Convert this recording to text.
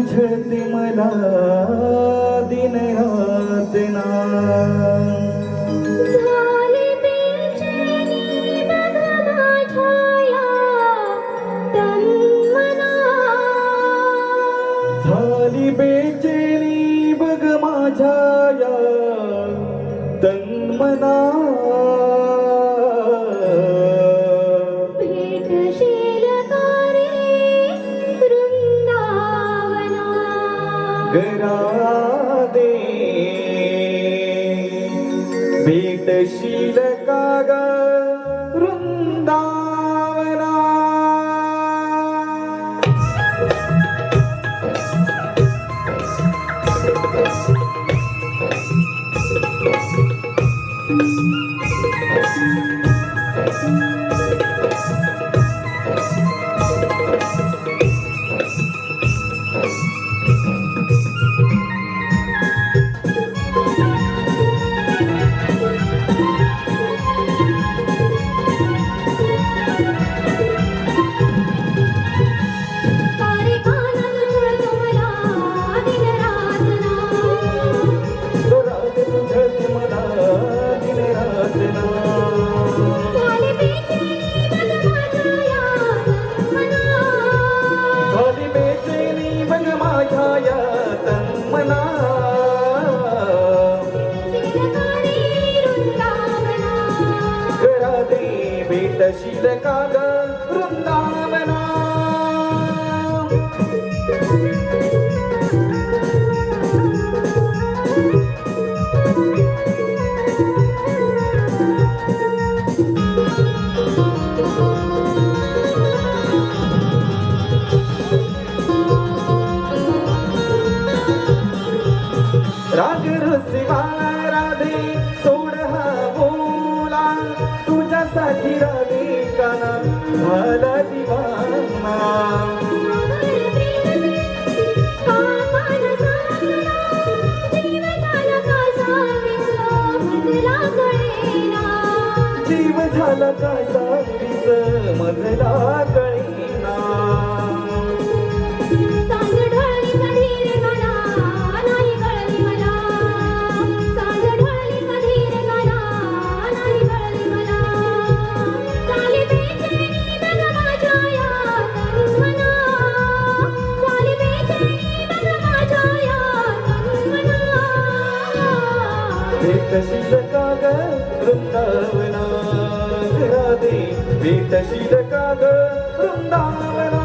तुझते मला दिन रात ना झाली बेचैनी बघ माझ्या तन्मना झाली बेचैनी बघ माझ्या या तन्मना भेटशील का रे वृंदावना गरादे भेटशील का ग वृंदावना तारे कानात झुळतो मला दिन रात ना रात तुझत मला दिन रात ना झाली बेचैनी बघ माझ्या या तन्मना झाली बेचैनी बघ माझ्या या तन्मना घरादे भेटशील का ग वृंदावना राग रसिवा राधे सोड हा बोला तुझ्यासाठी राधिकाना झाला दिवाना जीव झाला का सावीस मजला कळीना भेटशील का ग वृंदावना राधे भेटशील का ग वृंदावना